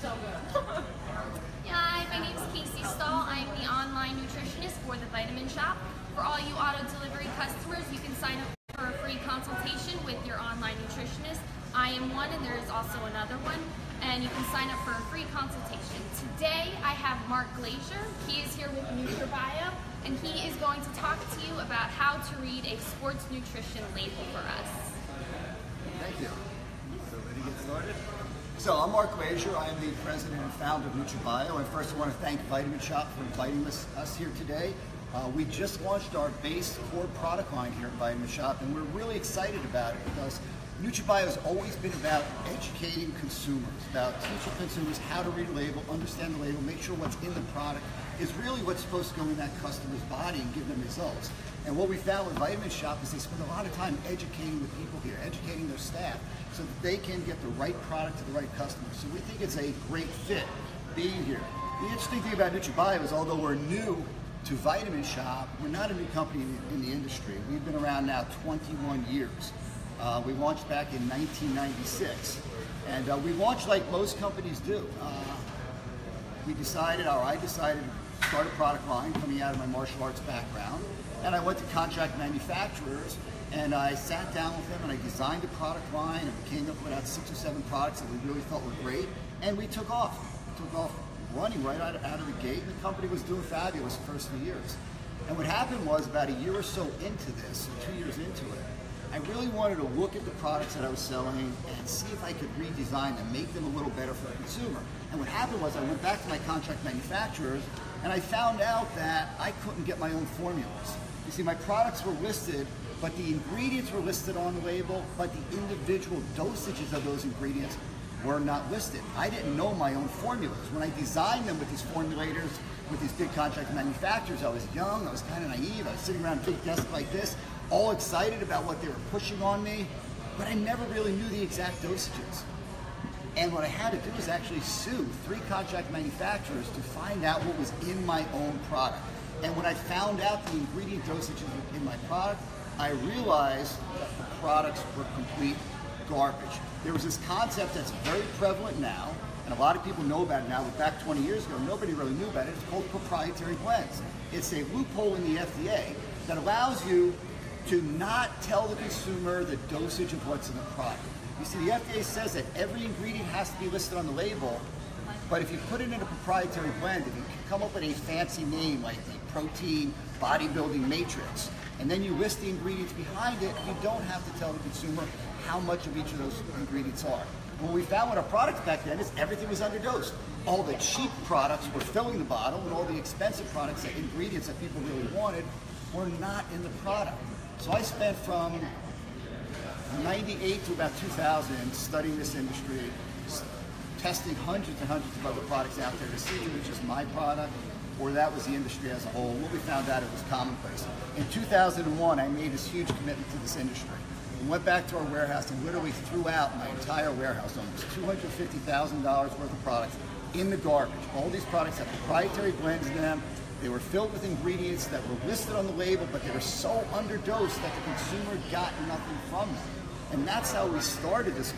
So good. Hi, my name is Casey Stahl. I'm the online nutritionist for the Vitamin Shoppe. For all you auto delivery customers, you can sign up for a free consultation with your online nutritionist. I am one, and there is also another one, and you can sign up for a free consultation. Today, I have Mark Glazier. He is here with NutraBio, and he is going to talk to you about how to read a sports nutrition label for us. Thank you. So ready to get started? So I'm Mark Glazier. I am the president and founder of NutraBio. And first I want to thank Vitamin Shoppe for inviting us here today. We just launched our base core product line here at Vitamin Shoppe, and we're really excited about it because NutraBio has always been about educating consumers, about teaching consumers how to read a label, understand the label, make sure what's in the product is really what's supposed to go in that customer's body and give them results. And what we found with Vitamin Shoppe is they spend a lot of time educating the people here, educating their staff, so that they can get the right product to the right customer. So we think it's a great fit being here. The interesting thing about NutraBio is although we're new to Vitamin Shoppe, we're not a new company in the industry. We've been around now 21 years. We launched back in 1996, and we launched like most companies do. I decided to start a product line coming out of my martial arts background, and I went to contract manufacturers and I sat down with them and I designed a product line, and we came up with about 6 or 7 products that we really thought were great, and we took off running right out of the gate, and the company was doing fabulous the first few years. And what happened was about a year or so into this, 2 years into it, I really wanted to look at the products that I was selling and see if I could redesign them, make them a little better for the consumer. And what happened was I went back to my contract manufacturers and I found out that I couldn't get my own formulas. You see, my products were listed, but the ingredients were listed on the label, but the individual dosages of those ingredients were not listed. I didn't know my own formulas. When I designed them with these formulators, with these big contract manufacturers, I was young, I was kind of naive, I was sitting around a big desk like this, all excited about what they were pushing on me, but I never really knew the exact dosages. And what I had to do was actually sue 3 contract manufacturers to find out what was in my own product. And when I found out the ingredient dosages in my product, I realized that the products were complete garbage. There was this concept that's very prevalent now, and a lot of people know about it now, but back 20 years ago, nobody really knew about it. It's called Proprietary Blends. It's a loophole in the FDA that allows you to not tell the consumer the dosage of what's in the product. You see, the FDA says that every ingredient has to be listed on the label, but if you put it in a proprietary blend, if you come up with a fancy name like the protein bodybuilding matrix, and then you list the ingredients behind it, you don't have to tell the consumer how much of each of those ingredients are. What we found with our products back then is everything was underdosed. All the cheap products were filling the bottle, and all the expensive products, the ingredients that people really wanted, were not in the product. So I spent from 98 to about 2000 studying this industry, testing hundreds and hundreds of other products out there to see if it was just my product or that was the industry as a whole. What we found out, it was commonplace. In 2001, I made this huge commitment to this industry. We went back to our warehouse and literally threw out my entire warehouse, almost $250,000 worth of products in the garbage. All these products have proprietary blends in them. They were filled with ingredients that were listed on the label, but they were so underdosed that the consumer got nothing from them. And that's how we started this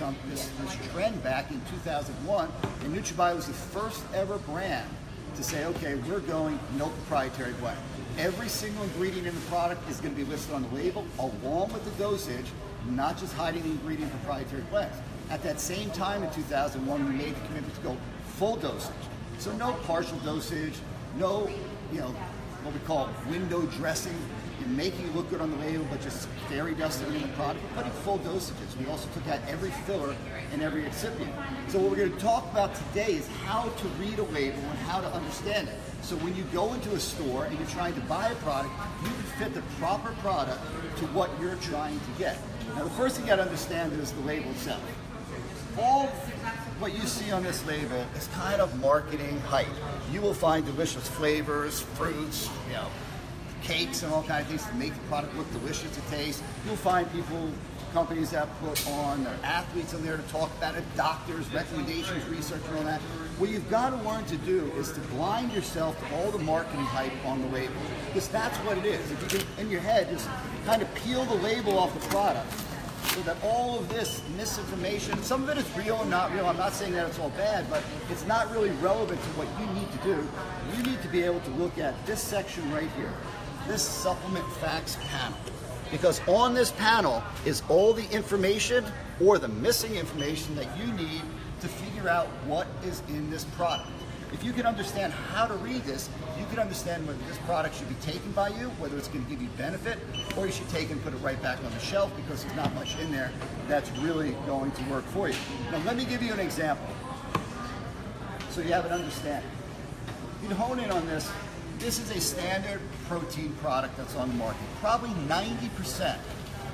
trend back in 2001. And NutraBio was the first ever brand to say, okay, we're going no proprietary blend. Every single ingredient in the product is going to be listed on the label along with the dosage, not just hiding the ingredient proprietary blends. At that same time in 2001, we made the commitment to go full dosage. So no partial dosage, no, what we call window dressing, and making it look good on the label, but just fairy dusting in the product. We're putting full dosages. We also took out every filler and every excipient. So what we're going to talk about today is how to read a label and how to understand it. So when you go into a store and you're trying to buy a product, you can fit the proper product to what you're trying to get. Now the first thing you got to understand is the label itself. All what you see on this label is kind of marketing hype. You will find delicious flavors, fruits, cakes and all kinds of things to make the product look delicious to taste. You'll find companies that put on their athletes in there to talk about it, doctors, recommendations, research and all that. What you've got to learn to do is to blind yourself to all the marketing hype on the label, because that's what it is. If you can, in your head, just kind of peel the label off the product so that all of this misinformation, some of it is real and not real. I'm not saying that it's all bad, but it's not really relevant to what you need to do. You need to be able to look at this section right here, this supplement facts panel. Because on this panel is all the information or the missing information that you need to figure out what is in this product. If you can understand how to read this, you can understand whether this product should be taken by you, whether it's going to give you benefit, or you should take it and put it right back on the shelf because there's not much in there that's really going to work for you. Now let me give you an example so you have an understanding. You can hone in on this. This is a standard protein product that's on the market. Probably 90%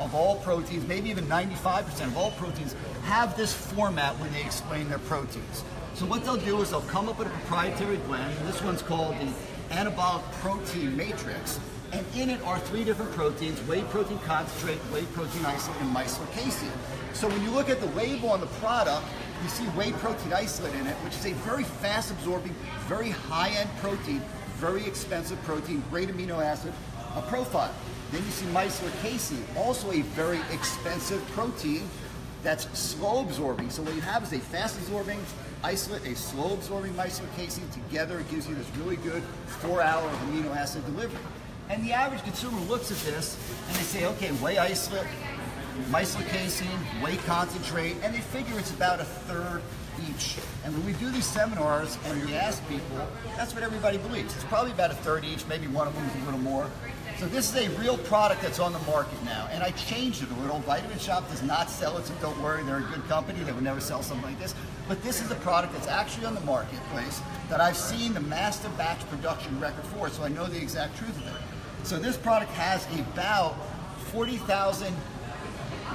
of all proteins, maybe even 95% of all proteins have this format when they explain their proteins. So what they'll do is they'll come up with a proprietary blend. This one's called the anabolic protein matrix. And in it are 3 different proteins: whey protein concentrate, whey protein isolate, and micellar casein. So when you look at the label on the product, you see whey protein isolate in it, which is a very fast absorbing, very high-end protein, very expensive protein, great amino acid profile. Then you see micellar casein, also a very expensive protein that's slow absorbing. So what you have is a fast absorbing isolate, a slow absorbing micellar casein. Together it gives you this really good 4-hour amino acid delivery. And the average consumer looks at this and they say, okay, whey isolate, micellar casein, whey concentrate, and they figure it's about 1/3 each. And when we do these seminars and we ask people, that's what everybody believes. It's probably about 1/3 each, maybe one of them is a little more. So this is a real product that's on the market now, and I changed it a little. Vitamin Shoppe does not sell it, so don't worry, they're a good company. They would never sell something like this. But this is a product that's actually on the marketplace that I've seen the master batch production record for, so I know the exact truth of it. So this product has about 40,000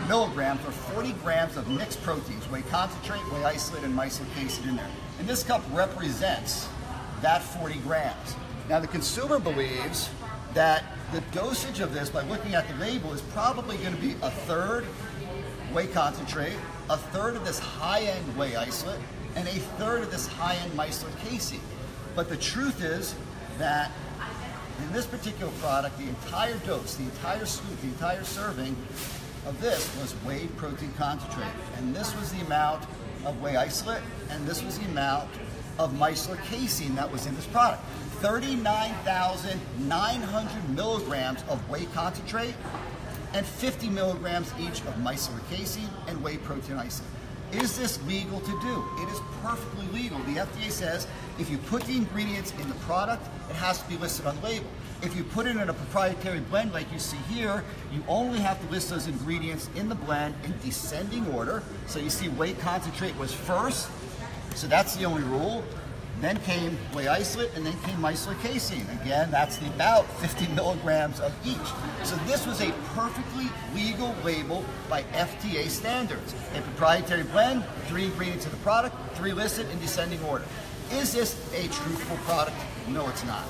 milligrams or 40 grams of mixed proteins, whey concentrate, whey isolate, and micellar casein in there. And this cup represents that 40 grams. Now the consumer believes that the dosage of this, by looking at the label, is probably going to be 1/3 whey concentrate, 1/3 of this high-end whey isolate, and 1/3 of this high-end micellar casein. But the truth is that in this particular product, the entire dose, the entire scoop, the entire serving of this was whey protein concentrate. And this was the amount of whey isolate, and this was the amount of micellar casein that was in this product. 39,900 milligrams of whey concentrate and 50 milligrams each of micellar casein and whey protein isolate. Is this legal to do? It is perfectly legal. The FDA says if you put the ingredients in the product, it has to be listed on the label. If you put it in a proprietary blend like you see here, you only have to list those ingredients in the blend in descending order. So you see whey concentrate was first, so that's the only rule. Then came whey isolate, and then came micellar casein. Again, that's about 50 milligrams of each. So this was a perfectly legal label by FDA standards. A proprietary blend, 3 ingredients of the product, 3 listed in descending order. Is this a truthful product? No, it's not.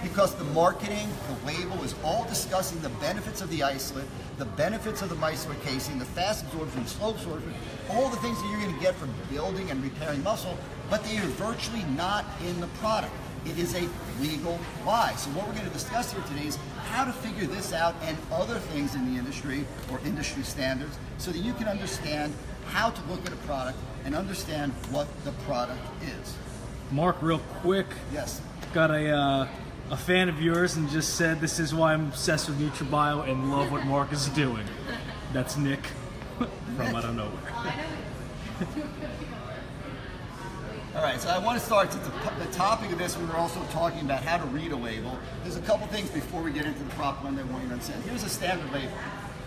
Because the marketing, the label is all discussing the benefits of the isolate, the benefits of the micellar casein, the fast absorption, slow absorption, all the things that you're going to get from building and repairing muscle, but they are virtually not in the product. It is a legal lie. So what we're going to discuss here today is how to figure this out and other things in the industry or industry standards so that you can understand how to look at a product and understand what the product is. Mark, real quick. Yes. Got a fan of yours and just said this is why I'm obsessed with NutraBio and love what Mark is doing. That's Nick from I don't know where. All right, so I want to start at the topic of this. We were also talking about how to read a label. There's a couple things before we get into the prop one that I want you to understand. Here's a standard label.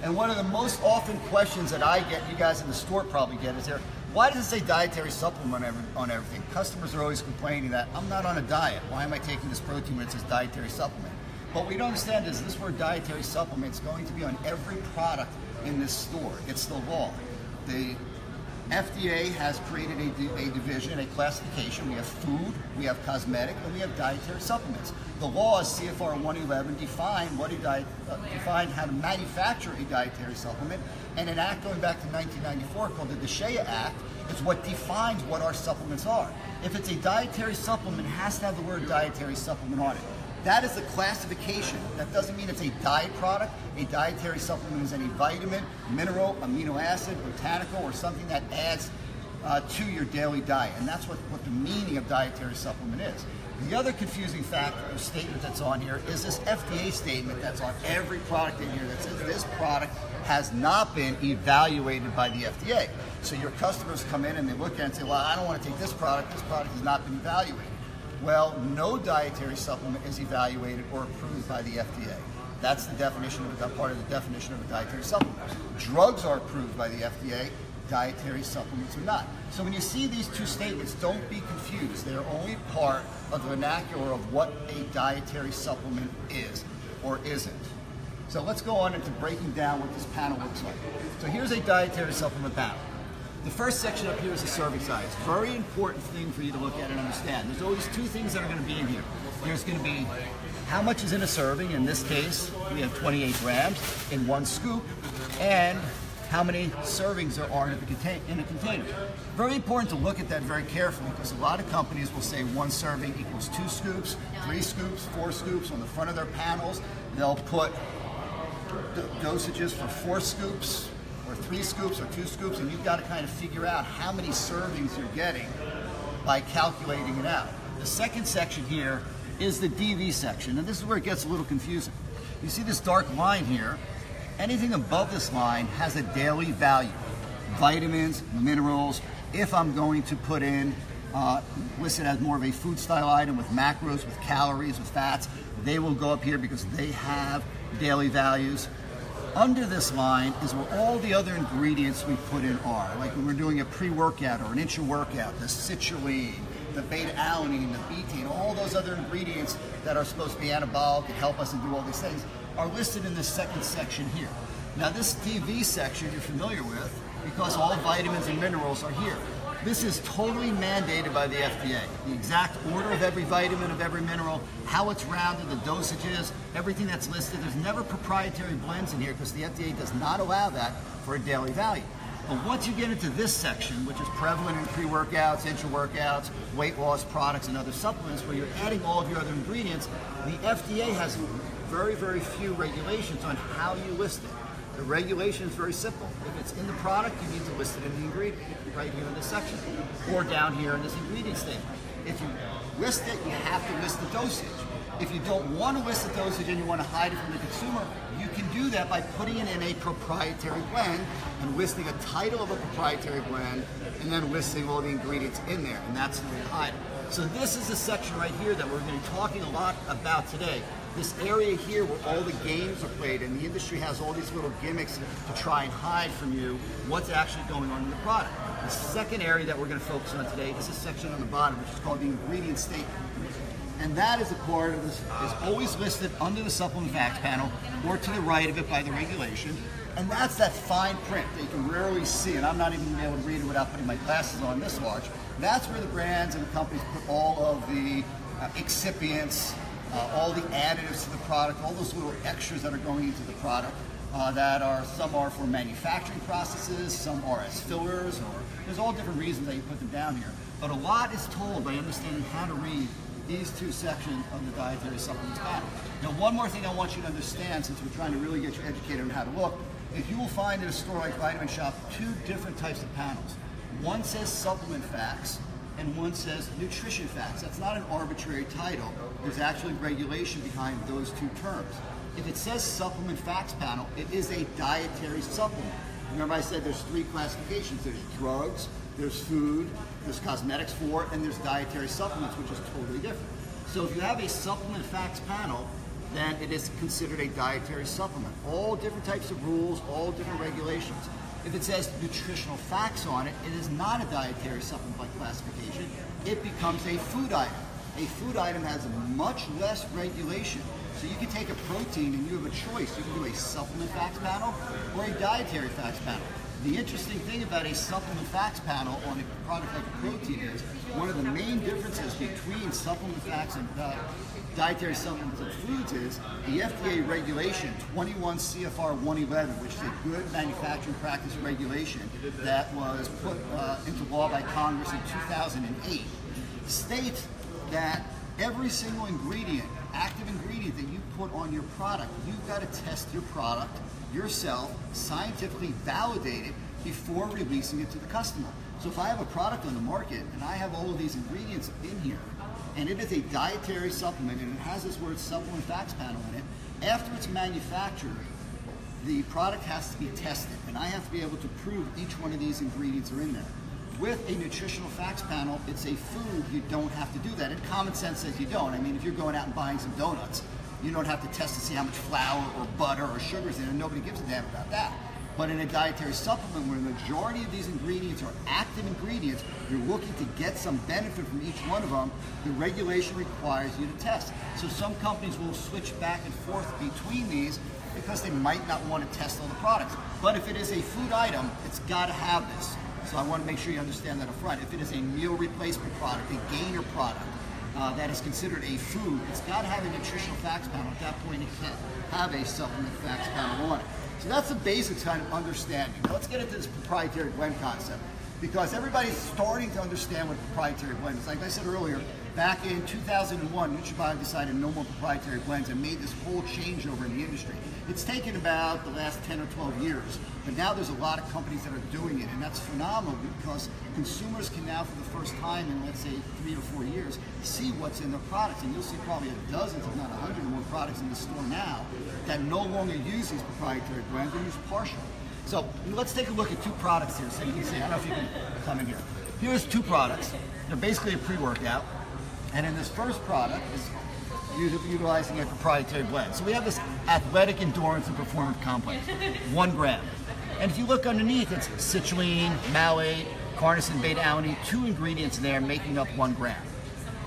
And one of the most often questions that I get, you guys in the store probably get, is there, why does it say dietary supplement on everything? Customers are always complaining that I'm not on a diet. Why am I taking this protein when it says dietary supplement? What we don't understand is this word dietary supplement is going to be on every product in this store. It's the law. The FDA has created a division, a classification. We have food, we have cosmetic, and we have dietary supplements. The laws, CFR 111, define how to manufacture a dietary supplement, and an act going back to 1994 called the DSHEA Act is what defines what our supplements are. If it's a dietary supplement, it has to have the word dietary supplement on it. That is the classification. That doesn't mean it's a diet product. A dietary supplement is any vitamin, mineral, amino acid, botanical, or something that adds to your daily diet. And that's what the meaning of dietary supplement is. The other confusing factor or statement that's on here is this FDA statement that's on every product in here that says this product has not been evaluated by the FDA. So your customers come in and they look at it and say, well, I don't want to take this product has not been evaluated. Well, no dietary supplement is evaluated or approved by the FDA. That's the definition of part of the definition of a dietary supplement. Drugs are approved by the FDA, dietary supplements are not. So when you see these two statements, don't be confused. They're only part of the vernacular of what a dietary supplement is or isn't. So let's go on into breaking down what this panel looks like. So here's a dietary supplement panel. The first section up here is the serving size. Very important thing for you to look at and understand. There's always two things that are going to be in here. There's going to be how much is in a serving. In this case, we have 28 grams in one scoop, and how many servings there are in a container. Very important to look at that very carefully, because a lot of companies will say 1 serving equals 2 scoops, 3 scoops, 4 scoops. On the front of their panels, they'll put dosages for 4 scoops, or 3 scoops, or 2 scoops, and you've got to kind of figure out how many servings you're getting by calculating it out. The second section here is the DV section, and this is where it gets a little confusing. You see this dark line here. Anything above this line has a daily value. Vitamins, minerals. If I'm going to put in, listed as more of a food style item with macros, with calories, with fats, they will go up here because they have daily values. Under this line is where all the other ingredients we put in are. Like when we're doing a pre-workout or an intra-workout, the citrulline, the beta-alanine, the betaine, all those other ingredients that are supposed to be anabolic and help us and do all these things are listed in this second section here. Now this DV section you're familiar with because all vitamins and minerals are here. This is totally mandated by the FDA. The exact order of every vitamin, of every mineral, how it's rounded, the dosages, everything that's listed. There's never proprietary blends in here because the FDA does not allow that for a daily value. But once you get into this section, which is prevalent in pre-workouts, intra-workouts, weight loss products, and other supplements, where you're adding all of your other ingredients, the FDA has very, very few regulations on how you list it. The regulation is very simple. If it's in the product, you need to list it in the ingredient, right here in this section, or down here in this ingredient statement. If you list it, you have to list the dosage. If you don't want to list the dosage and you want to hide it from the consumer, you can do that by putting it in a proprietary blend and listing a title of a proprietary blend and then listing all the ingredients in there, and that's the way to hide it. So this is the section right here that we're going to be talking a lot about today. This area here where all the games are played and the industry has all these little gimmicks to try and hide from you what's actually going on in the product. The second area that we're going to focus on today is this section on the bottom, which is called the ingredient statement. And that is a part of this, is always listed under the supplement facts panel or to the right of it by the regulation. And that's that fine print that you can rarely see, and I'm not even going to be able to read it without putting my glasses on this large. That's where the brands and the companies put all of the excipients, all the additives to the product, all those little extras that are going into the product. Some are for manufacturing processes, some are as fillers, or there's all different reasons that you put them down here. But a lot is told by understanding how to read these two sections of the dietary supplements panel. Now, one more thing I want you to understand, since we're trying to really get you educated on how to look, is you will find in a store like Vitamin Shoppe 2 different types of panels. One says supplement facts, and one says nutrition facts. That's not an arbitrary title. There's actually regulation behind those two terms. If it says supplement facts panel, it is a dietary supplement. Remember I said there's 3 classifications. There's drugs, there's food, there's cosmetics for, and there's dietary supplements, which is totally different. So if you have a supplement facts panel, then it is considered a dietary supplement. All different types of rules, all different regulations. If it says nutritional facts on it, it is not a dietary supplement by classification. It becomes a food item. A food item has much less regulation. So you can take a protein and you have a choice. You can do a supplement facts panel or a dietary facts panel. The interesting thing about a supplement facts panel on a product like a protein is one of the main differences between supplement facts and dietary supplements and foods is the FDA regulation 21 CFR 111, which is a good manufacturing practice regulation that was put into law by Congress in 2008, states that every single ingredient active ingredient that you put on your product. You've got to test your product yourself, scientifically validate it before releasing it to the customer. So if I have a product on the market and I have all of these ingredients in here, and it is a dietary supplement and it has this word supplement facts panel in it, after it's manufactured, the product has to be tested, and I have to be able to prove each one of these ingredients are in there. With a nutritional facts panel, it's a food, you don't have to do that. And common sense says you don't. I mean, if you're going out and buying some donuts, you don't have to test to see how much flour or butter or sugar's in it, and nobody gives a damn about that. But in a dietary supplement where the majority of these ingredients are active ingredients, you're looking to get some benefit from each one of them, the regulation requires you to test. So some companies will switch back and forth between these because they might not want to test all the products. But if it is a food item, it's got to have this. So I want to make sure you understand that up front. If it is a meal replacement product, a gainer product, that is considered a food, it's got to have a nutritional facts panel. At that point, it can't have a supplement facts panel on it. So that's the basics kind of understanding. Now let's get into this proprietary blend concept, because everybody's starting to understand what proprietary blend is. Like I said earlier, back in 2001, NutraBio decided no more proprietary blends and made this whole changeover in the industry. It's taken about the last 10 or 12 years, but now there's a lot of companies that are doing it, and that's phenomenal because consumers can now, for the first time in, let's say, 3 or 4 years, see what's in their products. And you'll see probably dozens, if not 100 or more products in the store now that no longer use these proprietary blends, they use partial. So let's take a look at two products here so you can see. I don't know if you can come in here. Here's two products. They're basically a pre-workout. And in this first product is utilizing a proprietary blend. So we have this athletic endurance and performance complex, 1 gram. And if you look underneath, it's citrulline, malate, carnosine, beta-alanine, 2 ingredients in there making up 1 gram.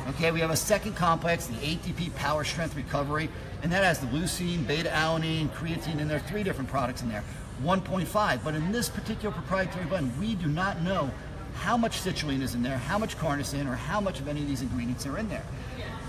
Okay, we have a second complex, the ATP Power Strength Recovery, and that has the leucine, beta-alanine, creatine, and there are 3 different products in there, 1.5. But in this particular proprietary blend, we do not know how much citrulline is in there, how much carnosine, or how much of any of these ingredients are in there.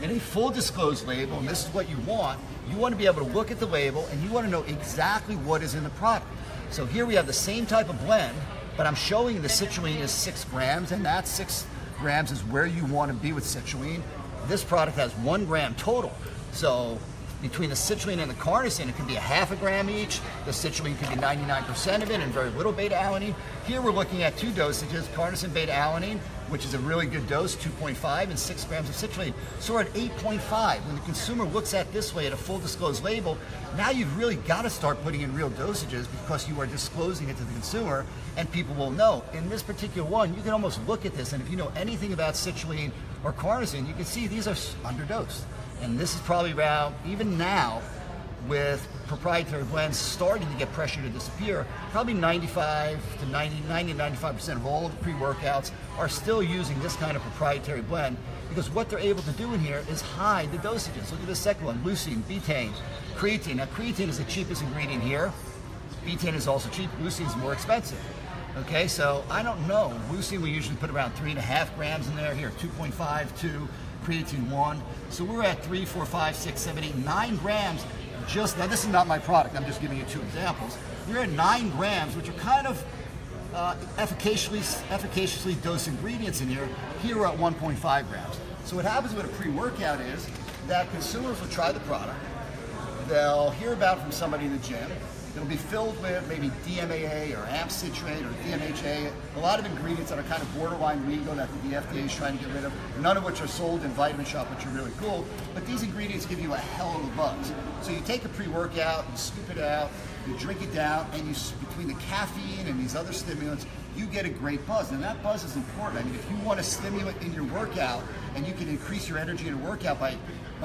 In a full disclosed label, and this is what you want to be able to look at the label and you want to know exactly what is in the product. So here we have the same type of blend, but I'm showing the citrulline is 6 grams, and that 6 grams is where you want to be with citrulline. This product has 1 gram total. So between the citrulline and the carnosine, it could be a half a gram each. The citrulline could be 99% of it and very little beta-alanine. Here we're looking at 2 dosages, carnosine, beta-alanine, which is a really good dose, 2.5, and 6 grams of citrulline. So we're at 8.5. When the consumer looks at this way at a full disclosed label, now you've really got to start putting in real dosages because you are disclosing it to the consumer and people will know. In this particular one, you can almost look at this, and if you know anything about citrulline or carnosine, you can see these are underdosed. And this is probably around, even now, with proprietary blends starting to get pressure to disappear, probably 90 to 95% of all of the pre-workouts are still using this kind of proprietary blend because what they're able to do in here is hide the dosages. Look at the second one, leucine, betaine, creatine. Now creatine is the cheapest ingredient here. Betaine is also cheap, leucine is more expensive. Okay, so I don't know. Leucine we usually put around 3.5 grams in there. Here, 2.5, 2, creatine 1. So we're at 3, 4, 5, 6, 7, 8, 9 grams. Just now, this is not my product. I'm just giving you 2 examples. You're at 9 grams, which are kind of efficaciously dosed ingredients in here. Here we're at 1.5 grams. So what happens with a pre-workout is that consumers will try the product. They'll hear about it from somebody in the gym. It'll be filled with maybe DMAA or AMP citrate or DMHA, a lot of ingredients that are kind of borderline legal that the FDA is trying to get rid of, none of which are sold in Vitamin Shoppe, which are really cool, but these ingredients give you a hell of a buzz. So you take a pre-workout, you scoop it out, you drink it down, and between the caffeine and these other stimulants, you get a great buzz, and that buzz is important. I mean, if you want a stimulant in your workout, and you can increase your energy in a workout by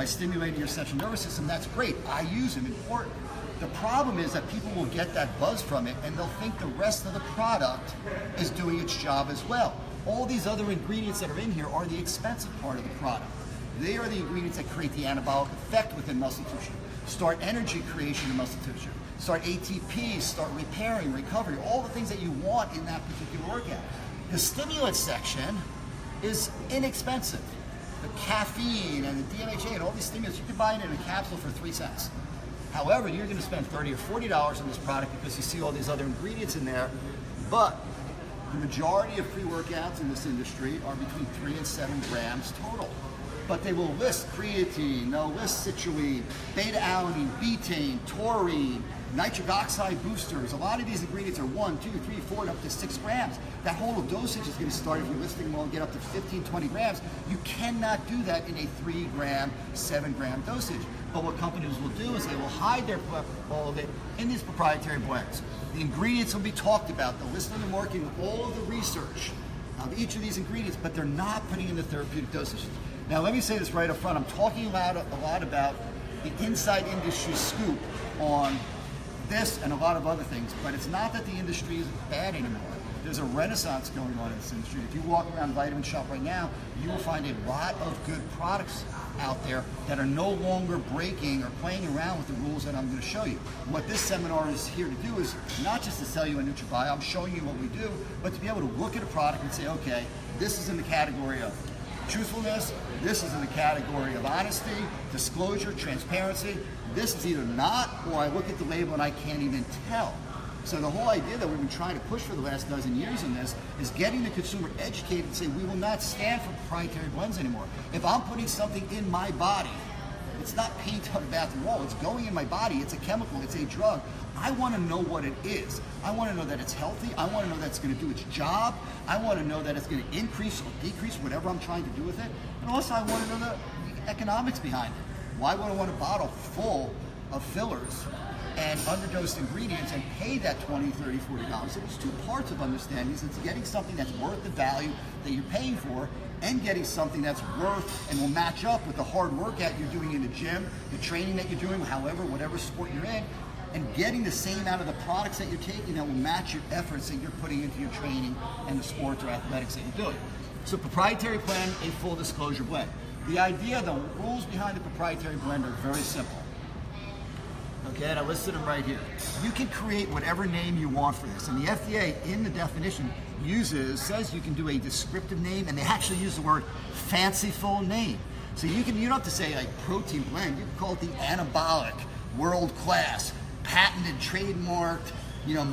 stimulating your central nervous system, that's great. I use them, important. The problem is that people will get that buzz from it and they'll think the rest of the product is doing its job as well. All these other ingredients that are in here are the expensive part of the product. They are the ingredients that create the anabolic effect within muscle tissue, start energy creation in muscle tissue, start ATP, start repairing, recovery, all the things that you want in that particular workout. The stimulant section is inexpensive. The caffeine and the DMHA and all these stimulants, you can buy it in a capsule for 3 cents. However, you're going to spend $30 or $40 on this product because you see all these other ingredients in there. But The majority of pre-workouts in this industry are between 3 and 7 grams total. But they will list creatine, they'll list citrulline, beta-alanine, betaine, taurine, nitric oxide boosters. A lot of these ingredients are 1, 2, 3, 4, and up to 6 grams. That whole dosage is going to start, if you're listing them all, and get up to 15, 20 grams. You cannot do that in a 3 gram, 7 gram dosage. But what companies will do is they will hide all of it in these proprietary blends. The ingredients will be talked about. They'll list on the market with all of the research of each of these ingredients, but they're not putting in the therapeutic dosages. Now, let me say this right up front. I'm talking a lot about the inside industry scoop on this and a lot of other things, but it's not that the industry is bad anymore. There's a renaissance going on in this industry. If you walk around Vitamin Shoppe right now, you will find a lot of good products out there that are no longer breaking or playing around with the rules that I'm going to show you. What this seminar is here to do is not just to sell you a NutraBio, I'm showing you what we do, but to be able to look at a product and say, okay, this is in the category of truthfulness, this is in the category of honesty, disclosure, transparency. This is either not, or I look at the label and I can't even tell. So the whole idea that we've been trying to push for the last dozen years in this is getting the consumer educated and say, we will not stand for proprietary blends anymore. If I'm putting something in my body, it's not paint on the bathroom wall, it's going in my body, it's a chemical, it's a drug. I want to know what it is. I want to know that it's healthy. I want to know that it's going to do its job. I want to know that it's going to increase or decrease whatever I'm trying to do with it. And also I want to know the economics behind it. Why would I want a bottle full of fillers and underdosed ingredients and pay that $20, $30, $40? So there's two parts of understanding. It's getting something that's worth the value that you're paying for, and getting something that's worth and will match up with the hard workout you're doing in the gym, the training that you're doing, however, whatever sport you're in, and getting the same out of the products that you're taking that will match your efforts that you're putting into your training and the sports or athletics that you're doing. So proprietary blend, a full disclosure blend. The idea, the rules behind the proprietary blend are very simple. Okay, and I listed them right here. You can create whatever name you want for this, and the FDA in the definition says you can do a descriptive name, and they actually use the word fanciful name. So you don't have to say like protein blend, you can call it the anabolic, world class, patented, trademarked,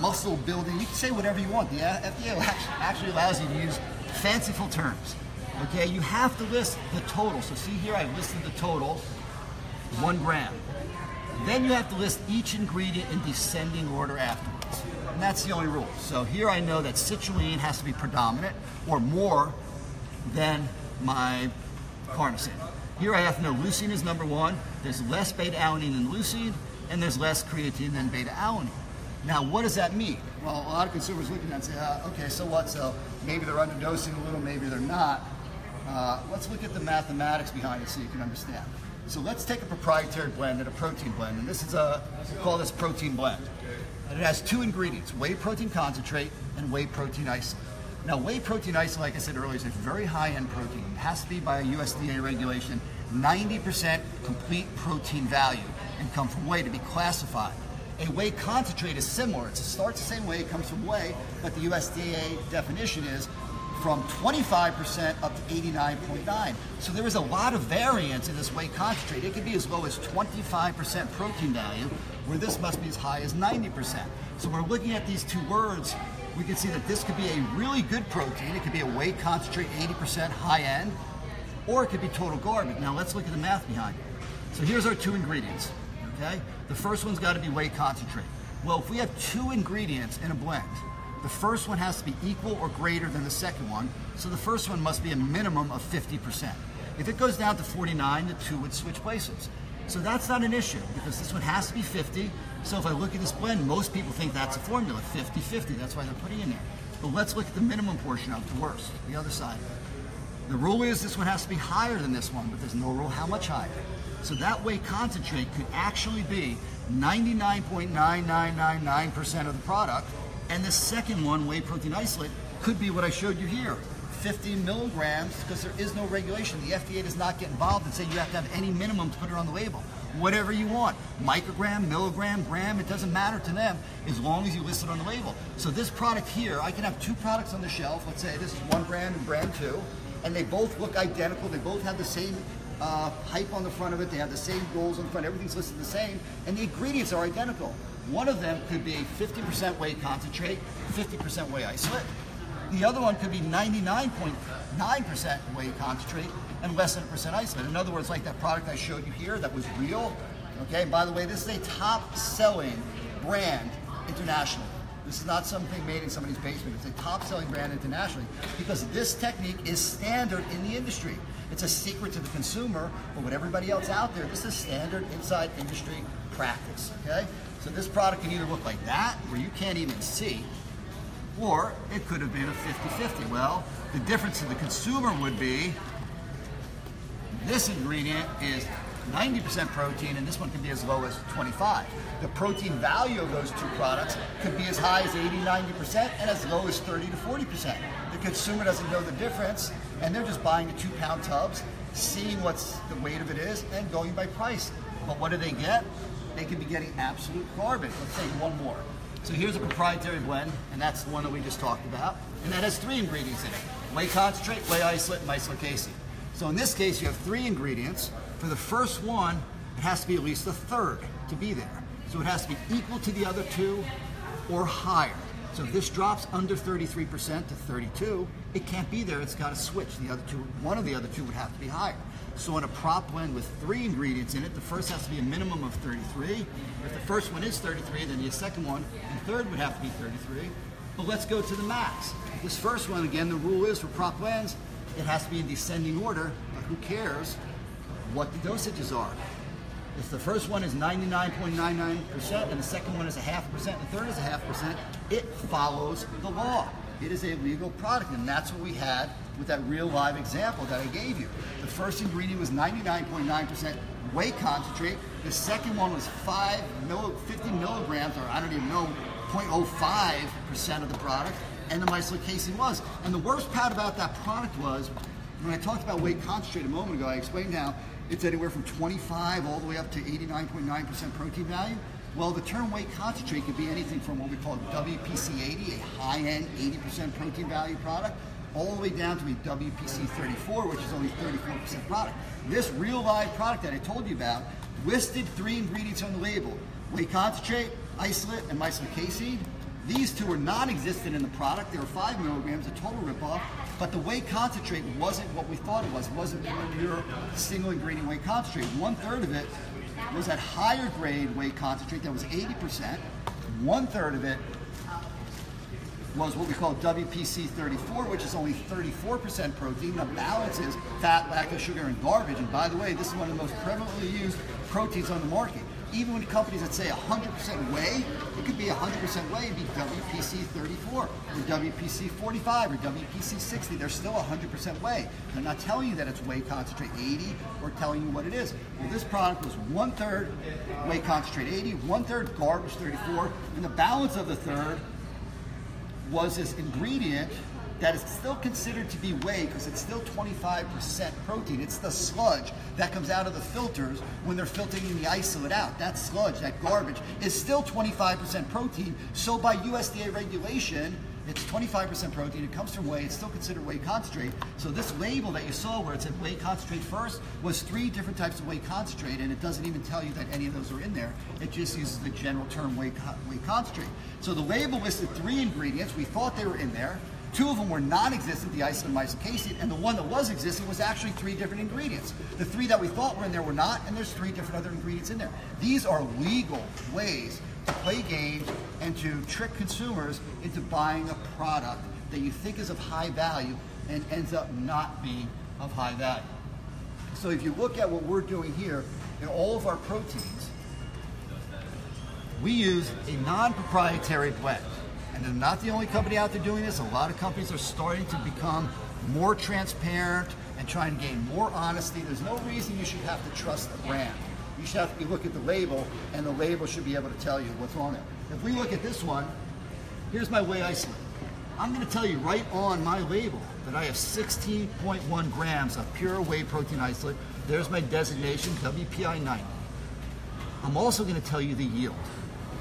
muscle building. You can say whatever you want. The FDA actually allows you to use fanciful terms. Okay, you have to list the total. So see here, I've listed the total, 1 gram. Then you have to list each ingredient in descending order afterwards. And that's the only rule. So here I know that citrulline has to be predominant or more than my carnosine. Here I have to know leucine is number 1. There's less beta-alanine than leucine, and there's less creatine than beta-alanine. Now, what does that mean? Well, a lot of consumers look at that and say, okay, so what? So maybe they're underdosing a little, maybe they're not. Let's look at the mathematics behind it so you can understand. So let's take a proprietary blend and a protein blend, and this is we call this protein blend. And it has 2 ingredients, whey protein concentrate and whey protein isolate. Now, whey protein isolate, like I said earlier, is a very high-end protein. It has to be, by a USDA regulation, 90% complete protein value and come from whey to be classified. A whey concentrate is similar. It starts the same way, it comes from whey, but the USDA definition is from 25% up to 89.9. So there is a lot of variance in this whey concentrate. It could be as low as 25% protein value, where this must be as high as 90%. So we're looking at these 2 words, we can see that this could be a really good protein. It could be a whey concentrate 80% high end, or it could be total garbage. Now let's look at the math behind it. So here's our 2 ingredients, okay? The first one's got to be whey concentrate. Well, if we have 2 ingredients in a blend, the first one has to be equal or greater than the second one, so the first one must be a minimum of 50%. If it goes down to 49, the 2 would switch places. So that's not an issue, because this one has to be 50. So if I look at this blend, most people think that's a formula, 50-50. That's why they're putting in there. But let's look at the minimum portion of the worst, the other side. The rule is this one has to be higher than this one, but there's no rule how much higher. So that whey concentrate could actually be 99.9999% of the product, and the second one, whey protein isolate, could be what I showed you here, 50 milligrams, because there is no regulation. The FDA does not get involved and say you have to have any minimum to put it on the label. Whatever you want, microgram, milligram, gram, it doesn't matter to them as long as you list it on the label. So this product here, I can have 2 products on the shelf. Let's say this is 1 brand and brand 2, and they both look identical. They both have the same hype on the front of it. They have the same goals on the front. Everything's listed the same, and the ingredients are identical. One of them could be 50% whey concentrate, 50% whey isolate. The other one could be 99.9% whey concentrate and less than 1% isolate. In other words, like that product I showed you here that was real. Okay, by the way, this is a top-selling brand internationally. This is not something made in somebody's basement. It's a top-selling brand internationally because this technique is standard in the industry. It's a secret to the consumer, but with everybody else out there, this is standard inside industry practice, okay? So this product can either look like that, where you can't even see, or it could have been a 50-50. Well, the difference to the consumer would be this ingredient is 90% protein, and this one can be as low as 25. The protein value of those two products could be as high as 80-90% and as low as 30-40%. The consumer doesn't know the difference, and they're just buying the 2-pound tubs, seeing what's the weight of it is, and going by price. But what do they get? They could be getting absolute garbage. Let's take one more. So here's a proprietary blend, and that's the one that we just talked about, and that has 3 ingredients in it: whey concentrate, whey isolate, and isolate casein. So in this case, you have 3 ingredients. For the first one, it has to be at least a third to be there. So it has to be equal to the other 2 or higher. So if this drops under 33% to 32, it can't be there. It's got to switch. The other 2, one of the other 2 would have to be higher. So in a prop blend with 3 ingredients in it, the first has to be a minimum of 33. If the first one is 33, then the second one and third would have to be 33. But let's go to the max. This first one, again, the rule is for prop blends, it has to be in descending order, but who cares what the dosages are? If the first one is 99.99% and the second one is 0.5% and the third is 0.5%, it follows the law. It is a legal product, and that's what we had with that real live example that I gave you. The first ingredient was 99.9% whey concentrate. The second one was 50 milligrams, or I don't even know, 0.05% of the product, and the isolate casein was. And the worst part about that product was, when I talked about whey concentrate a moment ago, I explained how it's anywhere from 25 all the way up to 89.9% protein value. Well, the term whey concentrate could be anything from what we call WPC 80, a high-end 80% protein value product, all the way down to a WPC 34, which is only 34% product. This real live product that I told you about listed 3 ingredients on the label: whey concentrate, isolate, and isolate casein. These 2 are non-existent in the product. They were 5 milligrams, a total ripoff. But the whey concentrate wasn't what we thought it was. It wasn't your single ingredient whey concentrate. 1/3 of it was that higher grade whey concentrate that was 80%. 1/3 of it was what we call WPC 34, which is only 34% protein. The balance is fat, lactose, sugar, and garbage. And by the way, this is one of the most prevalently used proteins on the market. Even when companies that say 100% whey, it could be 100% whey and be WPC 34 or WPC 45 or WPC 60. They're still 100% whey. They're not telling you that it's whey concentrate 80 or telling you what it is. Well, this product was 1/3 whey concentrate 80, 1/3 garbage 34, and the balance of the third was this ingredient that is still considered to be whey because it's still 25% protein. It's the sludge that comes out of the filters when they're filtering the isolate out. That sludge, that garbage, is still 25% protein. So by USDA regulation, it's 25% protein. It comes from whey. It's still considered whey concentrate. So this label that you saw where it said whey concentrate first was 3 different types of whey concentrate, and it doesn't even tell you that any of those are in there. It just uses the general term whey concentrate. So the label listed 3 ingredients. We thought they were in there. 2 of them were non-existent, the isolate and isolate casein, and the one that was existent was actually 3 different ingredients. The 3 that we thought were in there were not, and there's 3 different other ingredients in there. These are legal ways to play games and to trick consumers into buying a product that you think is of high value and ends up not being of high value. So if you look at what we're doing here in all of our proteins, we use a non-proprietary blend. And they're not the only company out there doing this. A lot of companies are starting to become more transparent and trying to gain more honesty. There's no reason you should have to trust the brand. You should have to look at the label, and the label should be able to tell you what's on it. If we look at this one, here's my whey isolate. I'm going to tell you right on my label that I have 16.1 grams of pure whey protein isolate. There's my designation, WPI 90. I'm also going to tell you the yield,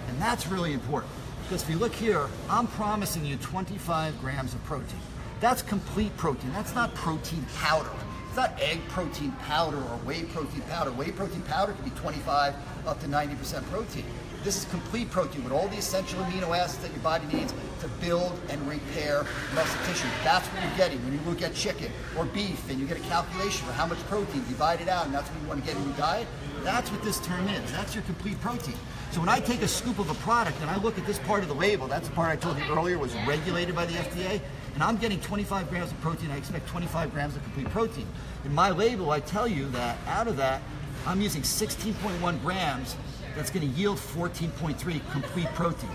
and that's really important. Because if you look here, I'm promising you 25 grams of protein. That's complete protein. That's not protein powder. It's not egg protein powder or whey protein powder. Whey protein powder can be 25 up to 90% protein. This is complete protein with all the essential amino acids that your body needs to build and repair muscle tissue. That's what you're getting when you look at chicken or beef and you get a calculation for how much protein, divide it out, and that's what you want to get in your diet. That's what this term is. That's your complete protein. So when I take a scoop of a product and I look at this part of the label, that's the part I told you earlier was regulated by the FDA, and I'm getting 25 grams of protein, I expect 25 grams of complete protein. In my label, I tell you that out of that, I'm using 16.1 grams that's going to yield 14.3 complete protein.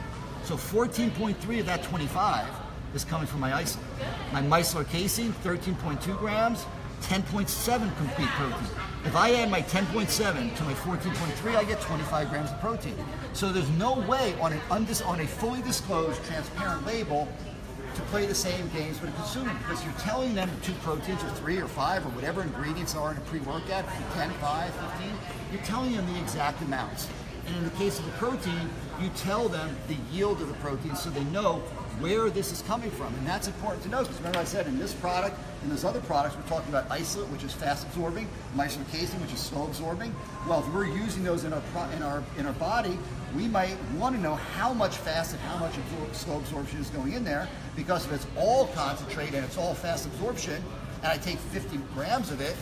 So 14.3 of that 25 is coming from my isolate. My micellar casein, 13.2 grams, 10.7 complete protein. If I add my 10.7 to my 14.3, I get 25 grams of protein. So there's no way on a fully disclosed, transparent label to play the same games with a consumer, because you're telling them 2 proteins or 3 or 5 or whatever ingredients are in a pre-workout, 10, 5, 15, you're telling them the exact amounts. And in the case of the protein, you tell them the yield of the protein so they know where this is coming from. And that's important to know, because remember I said in this product, and those other products, we're talking about isolate, which is fast absorbing, micellar casein, which is slow absorbing. Well, if we're using those in our body, we might want to know how much fast and how much slow absorption is going in there, because if it's all concentrate and it's all fast absorption, and I take 50 grams of it,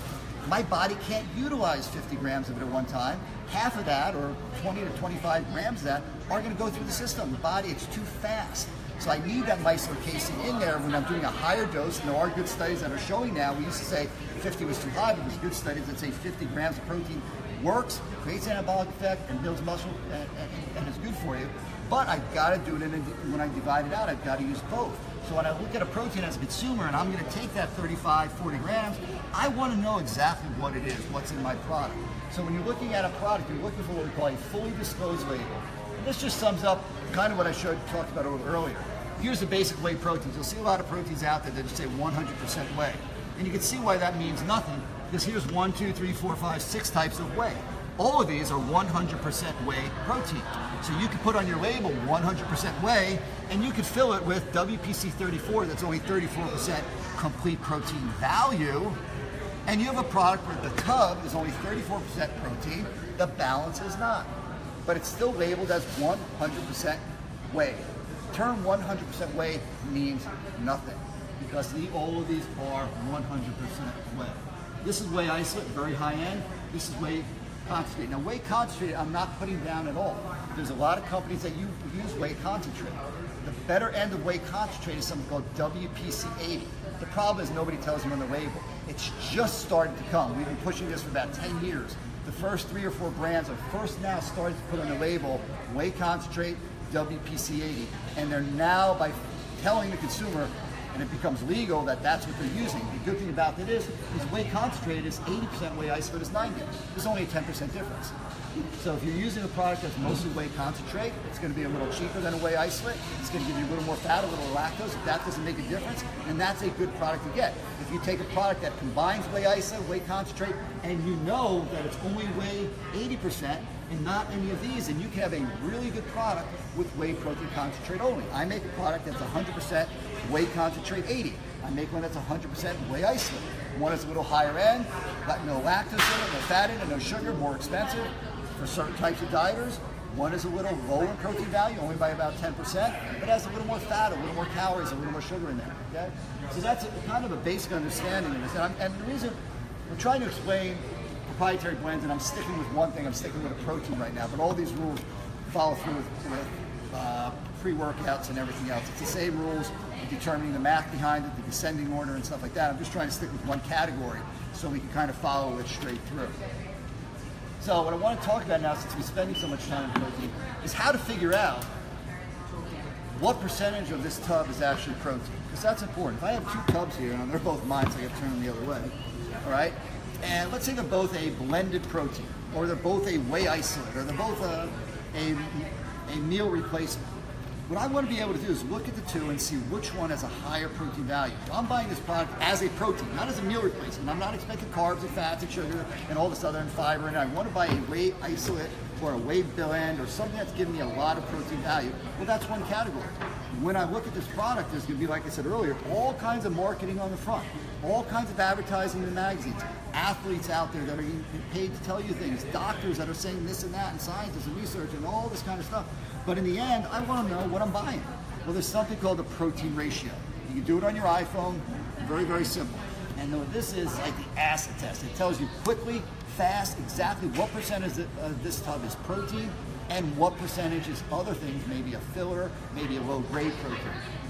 my body can't utilize 50 grams of it at one time. Half of that, or 20 to 25 grams of that, are going to go through the system. The body, it's too fast. So I need that micellar casein in there when I'm doing a higher dose. And there are good studies that are showing now. We used to say 50 was too high, but there's good studies that say 50 grams of protein works, creates an anabolic effect, and builds muscle, and is good for you. But I've got to do it, when I divide it out, I've got to use both. So when I look at a protein as a consumer and I'm going to take that 35, 40 grams, I want to know exactly what it is, what's in my product. So when you're looking at a product, you're looking for what we call a fully disclosed label. And this just sums up kind of what I talked about a little earlier. Here's the basic whey proteins. You'll see a lot of proteins out there that just say 100% whey. And you can see why that means nothing, because here's 1, 2, 3, 4, 5, 6 types of whey. All of these are 100% whey protein. So you could put on your label 100% whey, and you could fill it with WPC 34, that's only 34% complete protein value, and you have a product where the tub is only 34% protein, the balance is not. But it's still labeled as 100% whey. The term 100% whey means nothing, because all of these are 100% whey. This is whey isolate, very high end. This is whey concentrate. Now, whey concentrate, I'm not putting down at all. There's a lot of companies that use whey concentrate. The better end of whey concentrate is something called WPC 80. The problem is nobody tells you on the label. It's just starting to come. We've been pushing this for about 10 years. The first 3 or 4 brands are first now starting to put on the label whey concentrate, WPC 80. And they're now, by telling the consumer, and it becomes legal, that that's what they're using. The good thing about that is whey concentrate is 80%, whey isolate is 90%. There's only a 10% difference. So if you're using a product that's mostly whey concentrate, it's going to be a little cheaper than a whey isolate. It's going to give you a little more fat, a little lactose. If that doesn't make a difference, then that's a good product to get. If you take a product that combines whey isolate, whey concentrate, and you know that it's only whey 80% and not any of these, and you can have a really good product with whey protein concentrate only. I make a product that's 100% whey concentrate 80. I make one that's 100% whey isolate. One is a little higher end, got no lactose in it, no fat in it, no sugar, more expensive for certain types of dieters. One is a little lower in protein value, only by about 10%, but has a little more fat, a little more calories, a little more sugar in there. Okay? So that's kind of a basic understanding of this. And the reason we're trying to explain proprietary blends, and I'm sticking with one thing, I'm sticking with a protein right now, but all these rules follow through with pre-workouts and everything else. It's the same rules, determining the math behind it, the descending order and stuff like that. I'm just trying to stick with one category so we can kind of follow it straight through. So what I want to talk about now, since we're spending so much time on protein, is how to figure out what percentage of this tub is actually protein. Because that's important. If I have 2 tubs here, and they're both mine, so I got to turn them the other way, all right? And let's say they're both a blended protein, or they're both a whey isolate, or they're both a meal replacement. What I want to be able to do is look at the 2 and see which one has a higher protein value. So I'm buying this product as a protein, not as a meal replacement. I'm not expecting carbs and fats and sugar and all this other and fiber, and I want to buy a whey isolate or a whey blend or something that's giving me a lot of protein value, well, that's one category. When I look at this product, there's going to be, like I said earlier, all kinds of marketing on the front, all kinds of advertising in magazines, athletes out there that are getting paid to tell you things, doctors that are saying this and that, and scientists and research and all this kind of stuff. But in the end, I want to know what I'm buying. Well, there's something called the protein ratio. You can do it on your iPhone, very, very simple. And what this is like the acid test. It tells you quickly, fast, exactly what percentage of this tub is protein and what percentage is other things, maybe a filler, maybe a low-grade protein.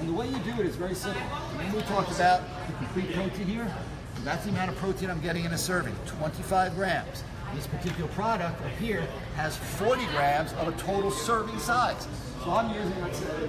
And the way you do it is very simple. Remember we talked about the complete protein here? That's the amount of protein I'm getting in a serving, 25 grams. This particular product up here has 40 grams of a total serving size. So I'm using, let's say,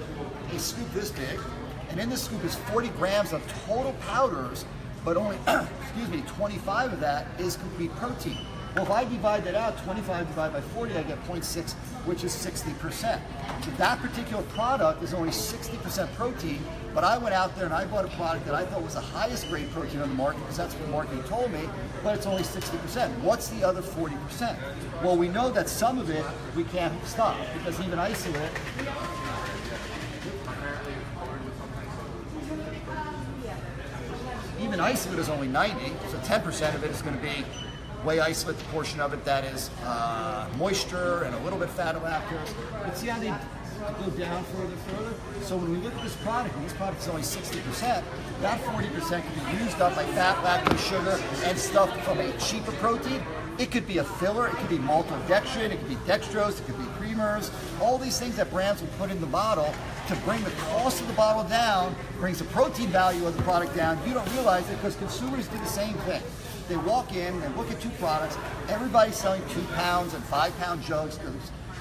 a scoop this big, and in this scoop is 40 grams of total powders, but only, excuse me, 25 of that is complete protein. Well, if I divide that out, 25 divided by 40, I get 0.6, which is 60%. So that particular product is only 60% protein, but I went out there and I bought a product that I thought was the highest grade protein on the market, because that's what the marketing told me, but it's only 60%. What's the other 40%? Well, we know that some of it we can't stop, because even isolate, is only 90, so 10% of it is going to be whey isolate, the portion of it that is moisture and a little bit fat or lactose. But see how they go down further? So when we look at this product, and this product is only 60%, that 40% can be used up by fat, lactose, sugar, and stuff from a cheaper protein. It could be a filler, it could be maltodextrin, it could be dextrose, it could be creamers, all these things that brands will put in the bottle to bring the cost of the bottle down, brings the protein value of the product down. You don't realize it because consumers do the same thing. They walk in and look at two products, everybody's selling 2 pounds and 5 pound jugs.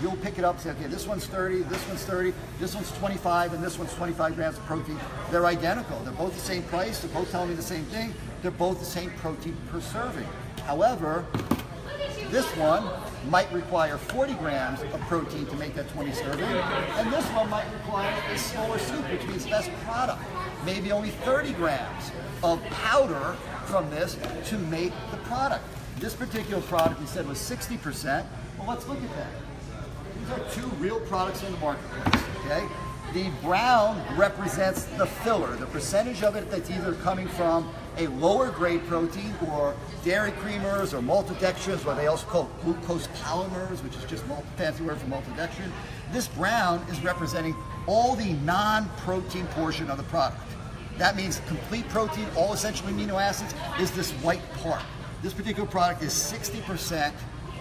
You'll pick it up and say, okay, this one's 30, this one's 30, this one's 25, and this one's 25 grams of protein. They're identical. They're both the same price. They're both telling me the same thing. They're both the same protein per serving. However, this one might require 40 grams of protein to make that 20 serving, and this one might require a smaller scoop, which means less product. Maybe only 30 grams of powder from this to make the product. This particular product we said was 60%. Well, let's look at that. These are two real products in the marketplace, okay? The brown represents the filler, the percentage of it that's either coming from a lower grade protein or dairy creamers or maltodextrins, what they also call glucose polymers, which is just a fancy word for maltodextrin. This brown is representing all the non-protein portion of the product. That means complete protein, all essential amino acids, is this white part. This particular product is 60%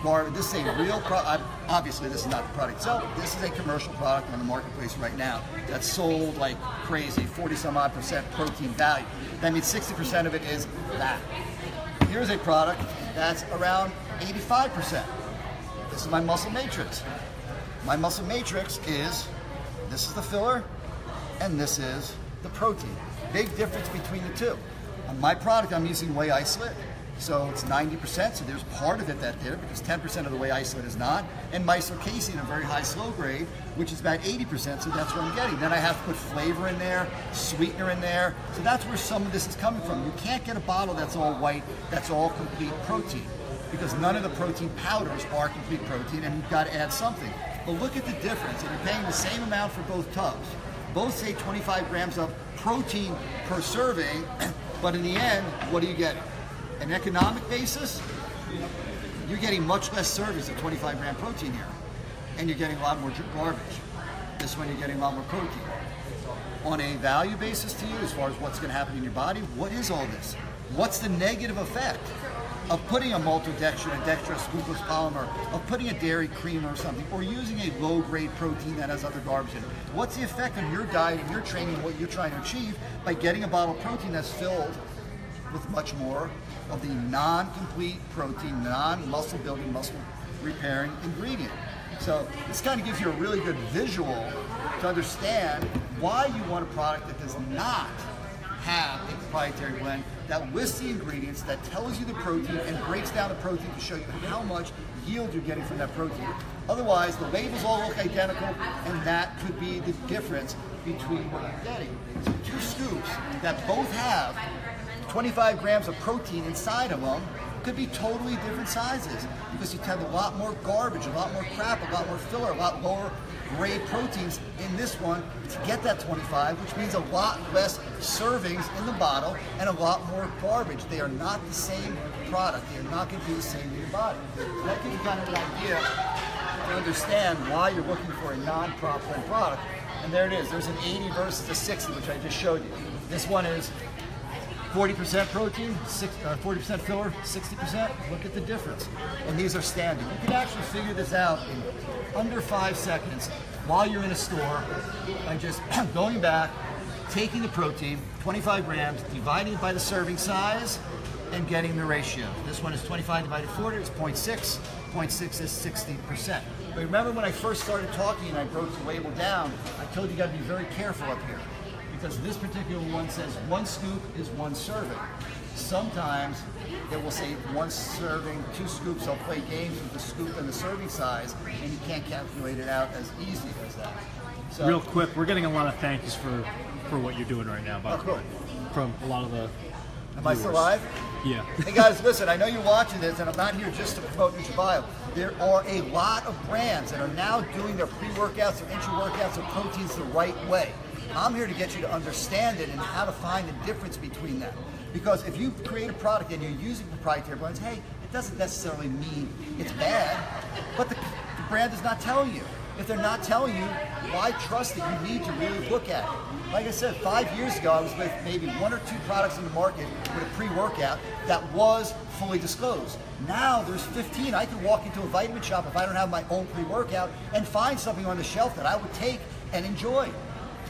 garbage. This is a real product. Obviously, this is not the product itself. This is a commercial product on the marketplace right now that's sold like crazy, 40-some-odd% protein value. That means 60% of it is that. Here's a product that's around 85%. This is my muscle matrix. My muscle matrix is, this is the filler, and this is the protein. Big difference between the two. On my product, I'm using whey isolate. So it's 90%, so there's part of it that's there, because 10% of the whey isolate is not, and miso casein, a very high slow grade, which is about 80%, so that's what I'm getting. Then I have to put flavor in there, sweetener in there, so that's where some of this is coming from. You can't get a bottle that's all white, that's all complete protein, because none of the protein powders are complete protein, and you've got to add something. But look at the difference, and you're paying the same amount for both tubs. Both say 25 grams of protein per serving, but in the end, what are you getting? An economic basis, you're getting much less servings of 25 gram protein here, and you're getting a lot more garbage. This one, you're getting a lot more protein. On a value basis to you, as far as what's going to happen in your body, what is all this? What's the negative effect of putting a maltodextrin, a dextrose, glucose polymer, of putting a dairy cream or something, or using a low-grade protein that has other garbage in it? What's the effect on your diet and your training, what you're trying to achieve by getting a bottle of protein that's filled with much more of the non-complete protein, non-muscle building, muscle repairing ingredient? So this kind of gives you a really good visual to understand why you want a product that does not have a proprietary blend, that lists the ingredients, that tells you the protein and breaks down the protein to show you how much yield you're getting from that protein. Otherwise, the labels all look identical, and that could be the difference between what you're getting. So 2 scoops that both have 25 grams of protein inside of them could be totally different sizes because you have a lot more garbage, a lot more crap, a lot more filler, a lot lower grade proteins in this one to get that 25, which means a lot less servings in the bottle and a lot more garbage. They are not the same product. They are not going to be the same in your body. So that gives you kind of an idea to understand why you're looking for a non-prop blend product. And there it is. There's an 80 versus a 60, which I just showed you. This one is 40% protein, 40% filler, 60%. Look at the difference. And these are standard. You can actually figure this out in under 5 seconds while you're in a store by just going back, taking the protein, 25 grams, dividing it by the serving size, and getting the ratio. This one is 25 divided 40, it's 0.6. 0.6 is 60%. But remember when I first started talking and I broke the label down, I told you you got to be very careful up here, because this particular one says 1 scoop is 1 serving. Sometimes it will say 1 serving, 2 scoops. They'll play games with the scoop and the serving size, and you can't calculate it out as easy as that. So, real quick, we're getting a lot of thank yous for what you're doing right now, by the way, from a lot of the Am I still live? Yeah. Hey guys, listen, I know you're watching this, and I'm not here just to promote NutraBio. There are a lot of brands that are now doing their pre-workouts, their intra-workouts, their proteins the right way. I'm here to get you to understand it and how to find the difference between them. Because if you create a product and you're using proprietary blends, hey, it doesn't necessarily mean it's bad, but the brand is not telling you. If they're not telling you, why trust it? You need to really look at it. Like I said, 5 years ago, I was with maybe 1 or 2 products in the market with a pre-workout that was fully disclosed. Now there's 15. I can walk into a Vitamin Shoppe if I don't have my own pre-workout and find something on the shelf that I would take and enjoy.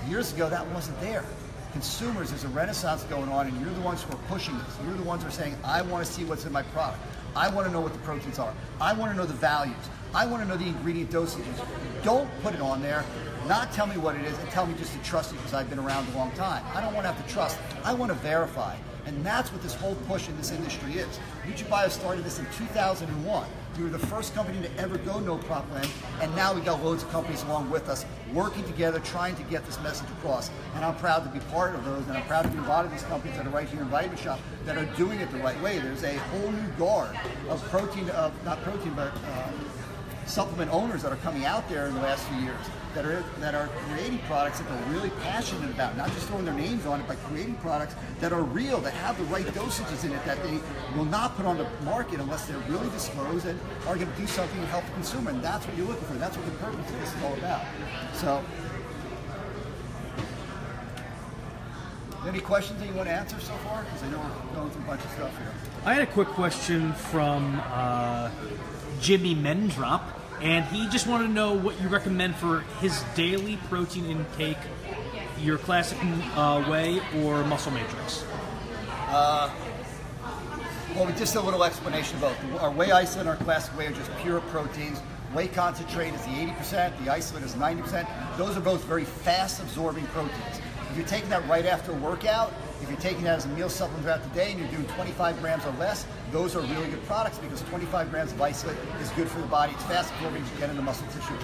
Years ago, that wasn't there. Consumers, there's a renaissance going on, and you're the ones who are pushing this. You're the ones who are saying, I want to see what's in my product. I want to know what the proteins are. I want to know the values. I want to know the ingredient dosages. Don't put it on there, not tell me what it is, and tell me just to trust you because I've been around a long time. I don't want to have to trust. I want to verify. And that's what this whole push in this industry is. NutraBio started this in 2001. We were the first company to ever go no prop blend, and now we got loads of companies along with us, working together, trying to get this message across. And I'm proud to be part of those, and I'm proud to be a lot of these companies that are right here in Vitamin Shoppe that are doing it the right way. There's a whole new guard of protein, not protein, but supplement owners that are coming out there in the last few years that are creating products that they're really passionate about, not just throwing their names on it, but creating products that are real, that have the right dosages in it, that they will not put on the market unless they're really disclosed and are going to do something to help the consumer. And that's what you're looking for. That's what the purpose of this is all about. So, any questions that you want to answer so far? Because I know we're going through a bunch of stuff here. I had a quick question from Jimmy Mendrop, and he just wanted to know what you recommend for his daily protein intake, your classic whey or muscle matrix. Well, just a little explanation about our whey isolate and our classic whey are just pure proteins. Whey concentrate is the 80%, the isolate is 90%. Those are both very fast absorbing proteins. If you're taking that right after a workout, if you're taking that as a meal supplement throughout the day and you're doing 25 grams or less, those are really good products because 25 grams of isolate is good for the body. It's fast absorbing, you get into muscle tissue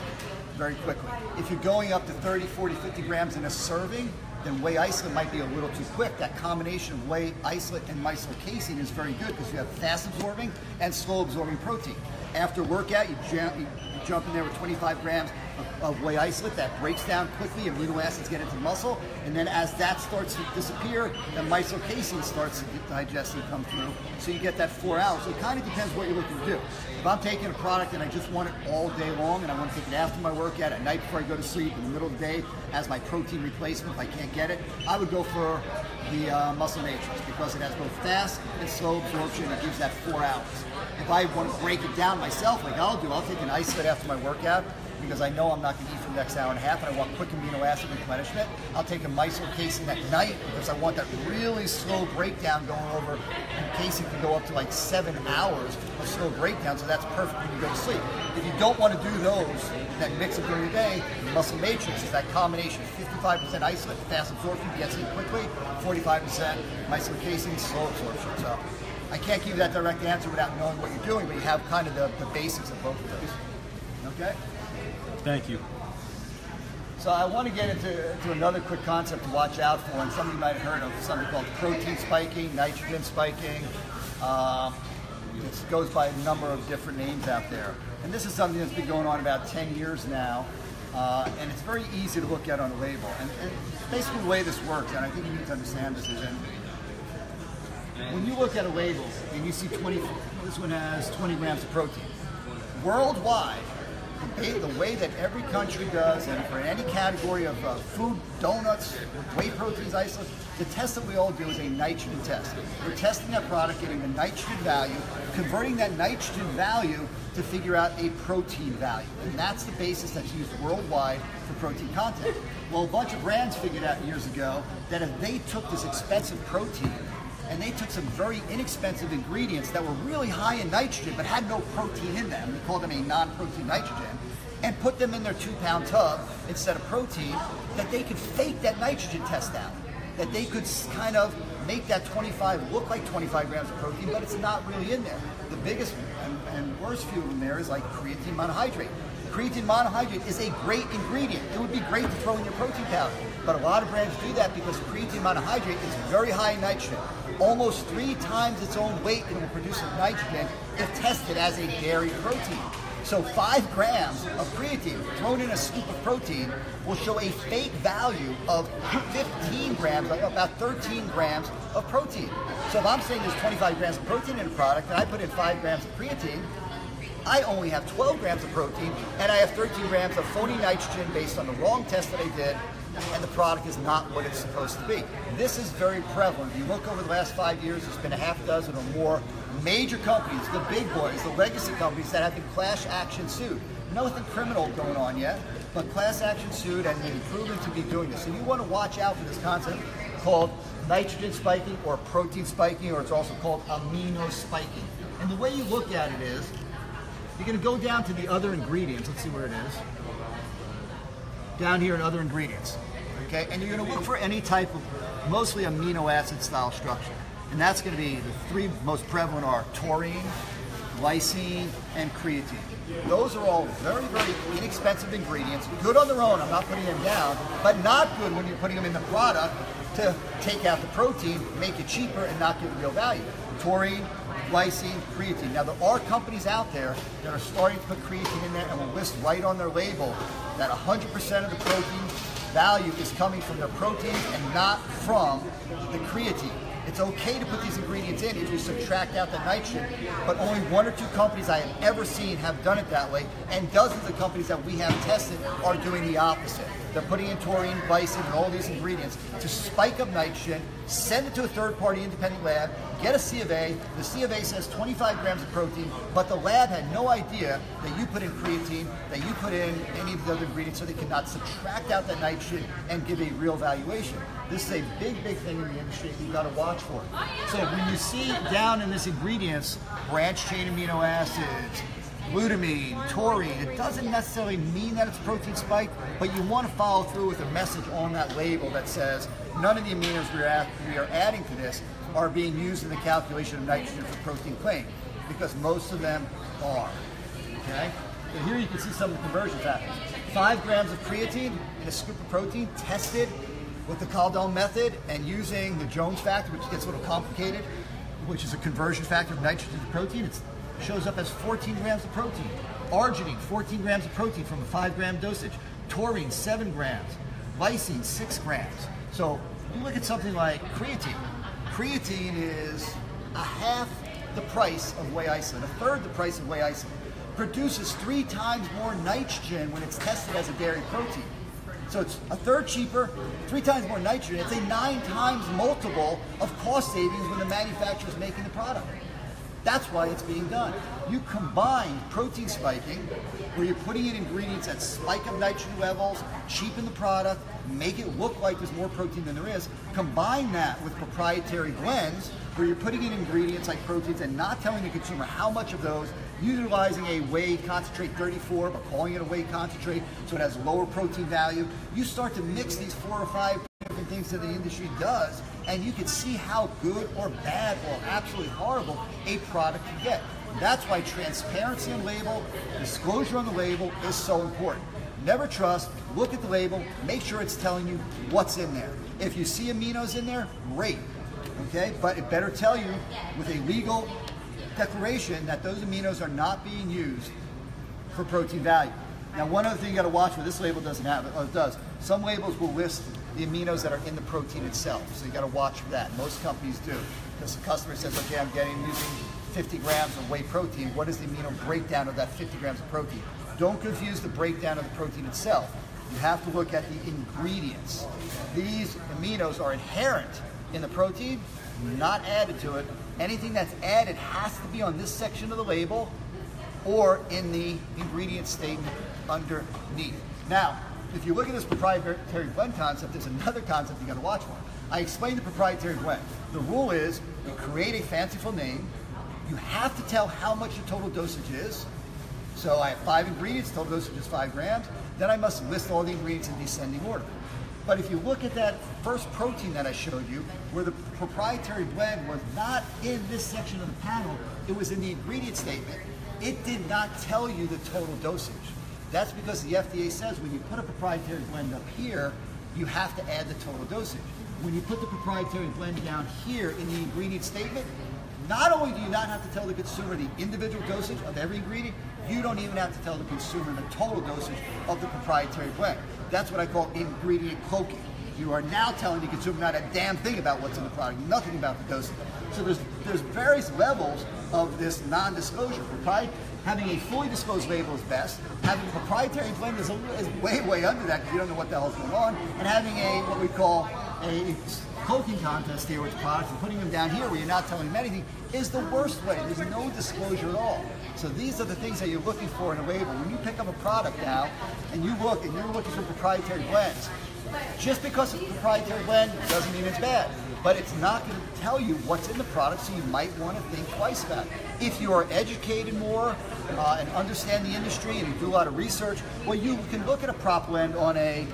very quickly. If you're going up to 30, 40, 50 grams in a serving, then whey isolate might be a little too quick. That combination of whey isolate and micellar casein is very good because you have fast absorbing and slow absorbing protein. After workout, you jump in there with 25 grams of whey isolate. That breaks down quickly, amino acids get into the muscle, and then as that starts to disappear, then micellar casein starts to digest and come through, so you get that 4 hours. So it kind of depends what you're looking to do. If I'm taking a product and I just want it all day long, and I want to take it after my workout, at night before I go to sleep, in the middle of the day, as my protein replacement if I can't get it, I would go for the muscle matrix because it has both fast and slow absorption. It gives that 4 hours. If I want to break it down myself, like I'll do, I'll take an isolate after my workout because I know I'm not going to eat for the next hour and a half and I want quick amino acid replenishment. I'll take a micellar casein at night because I want that really slow breakdown going over, and casein can go up to like 7 hours of slow breakdown, so that's perfect when you go to sleep. If you don't want to do those, that mix it during the day, the muscle matrix is that combination, 55% isolate, fast absorption, gets in quickly, 45% micellar casein, slow absorption. So I can't give you that direct answer without knowing what you're doing, but you have kind of the basics of both of those. Okay? Thank you. So I want to get into another quick concept to watch out for, and something you might have heard of, something called protein spiking, nitrogen spiking. It goes by a number of different names out there. And this is something that's been going on about 10 years now, and it's very easy to look at on a label. And basically the way this works, and I think you need to understand this, is when you look at a label and you see this one has 20 grams of protein. Worldwide, the way that every country does, and for any category of food, donuts, whey proteins, isolates, the test that we all do is a nitrogen test. We're testing that product, getting the nitrogen value, converting that nitrogen value to figure out a protein value. And that's the basis that's used worldwide for protein content. Well, a bunch of brands figured out years ago that if they took this expensive protein and they took some very inexpensive ingredients that were really high in nitrogen but had no protein in them, we call them a non-protein nitrogen, and put them in their 2-pound tub instead of protein, that they could fake that nitrogen test out. That they could kind of make that 25 look like 25 grams of protein, but it's not really in there. The biggest and worst few of them there is like creatine monohydrate. Creatine monohydrate is a great ingredient. It would be great to throw in your protein powder, but a lot of brands do that because creatine monohydrate is very high in nitrogen. Almost 3 times its own weight it will produce of nitrogen if tested as a dairy protein. So 5 grams of creatine thrown in a scoop of protein will show a fake value of 15 grams, like about 13 grams of protein. So if I'm saying there's 25 grams of protein in a product and I put in 5 grams of creatine, I only have 12 grams of protein and I have 13 grams of phony nitrogen based on the wrong test that I did, and the product is not what it's supposed to be. This is very prevalent. If you look over the last 5 years, there's been a half dozen or more major companies, the big boys, the legacy companies that have been class action sued. Nothing criminal going on yet, but class action sued and been proven to be doing this. So you want to watch out for this concept called nitrogen spiking or protein spiking, or it's also called amino spiking. And the way you look at it is, you're going to go down to the other ingredients. Let's see where it is. Down here in other ingredients. Okay, and you're going to look for any type of mostly amino acid style structure. And that's going to be the 3 most prevalent are taurine, lysine, and creatine. Those are all very, very inexpensive ingredients. Good on their own, I'm not putting them down, but not good when you're putting them in the product to take out the protein, make it cheaper, and not give real value. Taurine, lysine, creatine. Now there are companies out there that are starting to put creatine in there and will list right on their label that 100% of the protein value is coming from their proteins and not from the creatine. It's okay to put these ingredients in if you subtract out the nitrogen, but only 1 or 2 companies I have ever seen have done it that way, and dozens of companies that we have tested are doing the opposite. They're putting in taurine, lysine, and all these ingredients to spike up nitrogen, send it to a third-party independent lab, get a C of A. The C of A says 25 grams of protein, but the lab had no idea that you put in creatine, that you put in any of the other ingredients, so they could not subtract out that nitrogen and give a real valuation. This is a big, big thing in the industry that you've got to watch for. So when you see down in this ingredients, branched chain amino acids, glutamine, taurine, it doesn't necessarily mean that it's protein spike, but you want to follow through with a message on that label that says none of the aminos we are adding to this are being used in the calculation of nitrogen for protein claim, because most of them are. Okay? So here you can see some of the conversion factors. 5 grams of creatine in a scoop of protein tested with the Caldwell method and using the Jones factor, which gets a little complicated, which is a conversion factor of nitrogen to protein. It shows up as 14 grams of protein. Arginine, 14 grams of protein from a 5-gram dosage. Taurine, 7 grams. Lysine, 6 grams. So you look at something like creatine. Creatine is a half the price of whey isolate, a third the price of whey isolate. Produces 3 times more nitrogen when it's tested as a dairy protein. So it's a third cheaper, 3 times more nitrogen. It's a 9 times multiple of cost savings when the manufacturer is making the product. That's why it's being done. You combine protein spiking, where you're putting in ingredients that spike up nitrogen levels, cheapen the product, make it look like there's more protein than there is. Combine that with proprietary blends, where you're putting in ingredients like proteins and not telling the consumer how much of those, utilizing a whey concentrate 34, but calling it a whey concentrate so it has lower protein value. You start to mix these 4 or 5 different things that the industry does, and you can see how good or bad or absolutely horrible a product can get. That's why transparency on label, disclosure on the label is so important. Never trust, look at the label, make sure it's telling you what's in there. If you see aminos in there, great, okay? But it better tell you with a legal declaration that those aminos are not being used for protein value. Now, one other thing you gotta watch for, this label doesn't have it, oh, it does. Some labels will list the aminos that are in the protein itself, so you gotta watch for that. Most companies do, because the customer says, okay, I'm using 50 grams of whey protein. What is the amino breakdown of that 50 grams of protein? Don't confuse the breakdown of the protein itself. You have to look at the ingredients. These aminos are inherent in the protein, not added to it. Anything that's added has to be on this section of the label or in the ingredient statement underneath. Now, if you look at this proprietary blend concept, there's another concept you gotta watch for. I explained the proprietary blend. The rule is you create a fanciful name, you have to tell how much your total dosage is. So I have 5 ingredients, total dosage is 5 grams. Then I must list all the ingredients in descending order. But if you look at that first protein that I showed you, where the proprietary blend was not in this section of the panel, it was in the ingredient statement, it did not tell you the total dosage. That's because the FDA says when you put a proprietary blend up here, you have to add the total dosage. When you put the proprietary blend down here in the ingredient statement, not only do you not have to tell the consumer the individual dosage of every ingredient, you don't even have to tell the consumer the total dosage of the proprietary blend. That's what I call ingredient cloaking. You are now telling the consumer not a damn thing about what's in the product, nothing about the dosage. So there's various levels of this non-disclosure. Having a fully disclosed label is best. Having a proprietary blend is way under that because you don't know what the hell's going on. And having what we call a cloaking contest here with products and putting them down here where you're not telling them anything is the worst way. There's no disclosure at all. So these are the things that you're looking for in a label. When you pick up a product now and you look and you're looking for proprietary blends, just because it's a proprietary blend doesn't mean it's bad. But it's not going to tell you what's in the product, so you might want to think twice about it. If you are educated more and understand the industry and you do a lot of research, well, you can look at a prop blend on a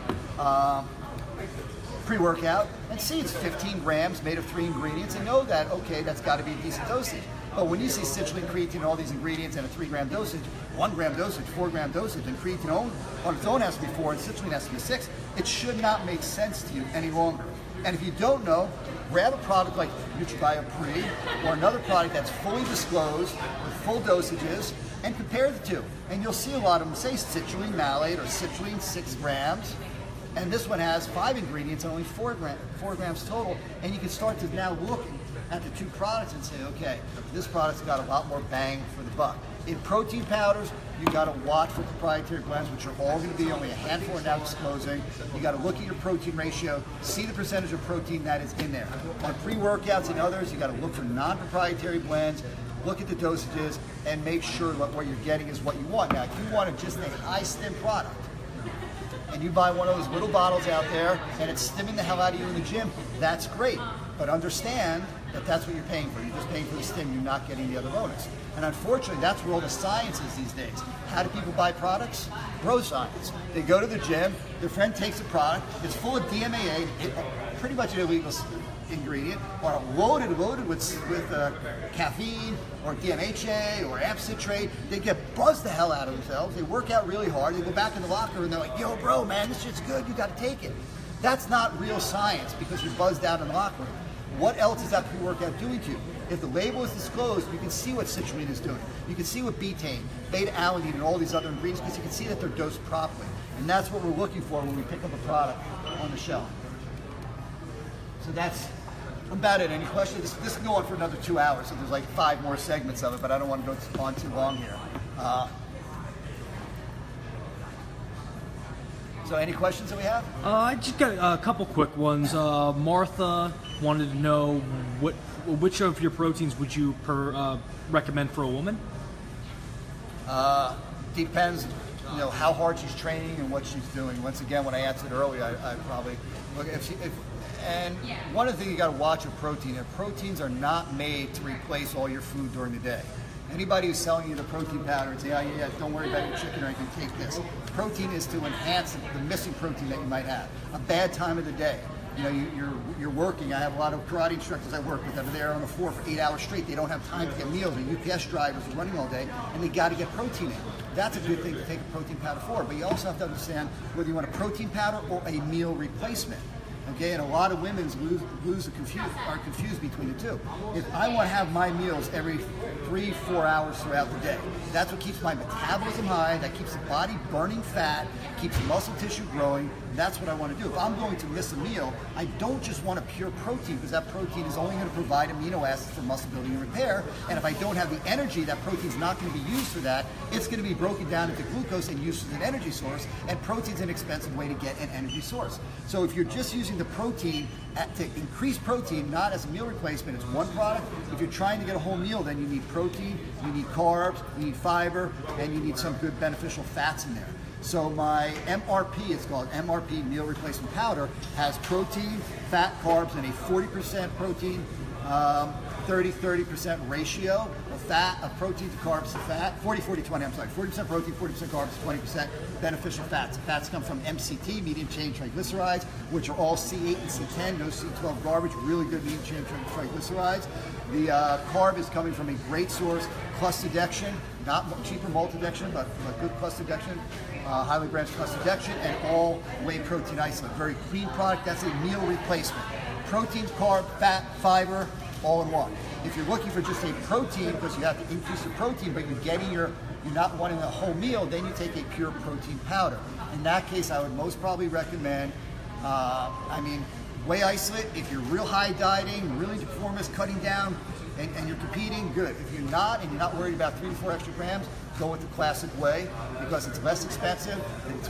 pre-workout and see it's 15 grams made of 3 ingredients and know that, okay, that's got to be a decent dosage. But when you see citrulline, creatine, and all these ingredients and a 3 gram dosage, 1 gram dosage, 4 gram dosage, and creatine on its own has to be 4 and citrulline has to be 6, it should not make sense to you any longer. And if you don't know, grab a product like NutraBio Pre or another product that's fully disclosed with full dosages and compare the two. And you'll see a lot of them say citrulline malate or citrulline 6 grams. And this one has 5 ingredients and only 4 grams total. And you can start to now look at the 2 products and say, okay, this product's got a lot more bang for the buck. In protein powders, you got to watch for proprietary blends, which are all going to be only a handful are now disclosing. You got to look at your protein ratio, see the percentage of protein that is in there. On pre-workouts and others, you got to look for non-proprietary blends, look at the dosages, and make sure that what you're getting is what you want. Now, if you want just a high-stim product, and you buy one of those little bottles out there, and it's stimming the hell out of you in the gym, that's great. But understand that that's what you're paying for. You're just paying for the stim, you're not getting the other bonus. And unfortunately, that's where all the science is these days. How do people buy products? Bro science. They go to the gym, their friend takes a product, it's full of DMAA, pretty much an illegal ingredient, or loaded with caffeine, or DMHA, or amp citrate. They get buzzed the hell out of themselves, they work out really hard, they go back in the locker room and they're like, yo bro, man, this shit's good, you gotta take it. That's not real science because you're buzzed out in the locker room. What else is that pre-workout doing to you? If the label is disclosed, you can see what citrulline is doing. You can see what betaine, beta-alanine, and all these other ingredients because you can see that they're dosed properly. And that's what we're looking for when we pick up a product on the shelf. So that's about it. Any questions? This can go on for another 2 hours, so there's like 5 more segments of it, but I don't want to go on too long here. So any questions that we have? I just got a couple quick ones. Martha wanted to know which of your proteins would you recommend for a woman? Depends, how hard she's training and what she's doing. Once again, when I answered earlier, I probably look and one of the things you got to watch with protein. Proteins are not made to replace all your food during the day. Anybody who's selling you the protein powder and say, oh yeah, don't worry about your chicken or anything, take this. Protein is to enhance the missing protein that you might have. A bad time of the day. you know, you're working. I have a lot of karate instructors I work with that are there on the floor for 8 hours straight. They don't have time to get meals. Or UPS drivers are running all day, and they got to get protein in. That's a good thing to take a protein powder for. But you also have to understand whether you want a protein powder or a meal replacement. Okay, and a lot of women are confused between the two. If I want to have my meals every 3-4 hours throughout the day, that's what keeps my metabolism high, that keeps the body burning fat, keeps the muscle tissue growing. That's what I want to do. If I'm going to miss a meal, I don't just want a pure protein, because that protein is only going to provide amino acids for muscle building and repair. And if I don't have the energy, that protein's not going to be used for that. It's going to be broken down into glucose and used as an energy source. And protein's an expensive way to get an energy source. So if you're just using the protein to increase protein, not as a meal replacement, it's one product. If you're trying to get a whole meal, then you need protein, you need carbs, you need fiber, and you need some good beneficial fats in there. So my MRP, it's called MRP Meal Replacement Powder, has protein, fat, carbs, and a 40% protein, 30% ratio of protein to carbs to fat. 40-40-20, I'm sorry. 40% protein, 40% carbs, 20% beneficial fats. The fats come from MCT, medium chain triglycerides, which are all C8 and C10, no C12 garbage, really good medium chain triglycerides. The carb is coming from a great source, clustodextrin, not cheaper maltodextrin, but good clustodextrin, highly branched clustodextrin, and all whey protein isolate. Very clean product. That's a meal replacement. Protein, carb, fat, fiber, all in one. If you're looking for just a protein, because you have to increase the protein, but you're not wanting a whole meal, then you take a pure protein powder. In that case, I would most probably recommend, whey isolate. If you're real high dieting, really performance cutting down, and you're competing, good. If you're not, and you're not worried about 3 to 4 extra grams, go with the classic whey, because it's less expensive, and it's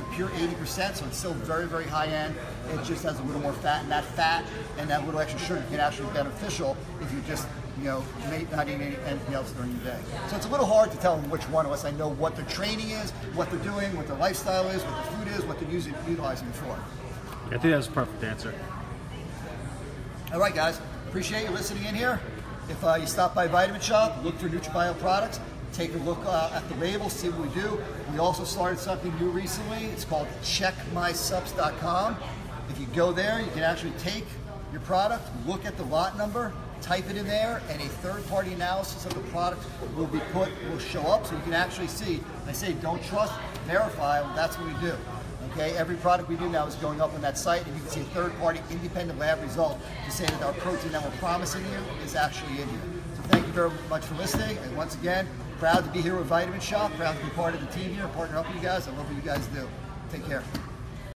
a pure 80%, so it's still very, very high end. It just has a little more fat, and that fat and that little extra sugar can actually be beneficial if you just, not eating anything else during the day. So it's a little hard to tell them which one, unless I know what their training is, what they're doing, what their lifestyle is, what their food is, what they're utilizing it for. I think that's a perfect answer. All right, guys. Appreciate you listening in here. If you stop by Vitamin Shoppe, look for NutraBio products. Take a look at the label, see what we do. We also started something new recently. It's called checkmysubs.com. If you go there, you can actually take your product, look at the lot number, type it in there, and a third-party analysis of the product will show up, so you can actually see. I say don't trust, verify. Well, that's what we do. Okay, every product we do now is going up on that site, and you can see third-party independent lab results to say that our protein that we're promising you is actually in here. So thank you very much for listening, and once again, proud to be here with Vitamin Shoppe, proud to be part of the team here, partner up with you guys. I love what you guys do. Take care.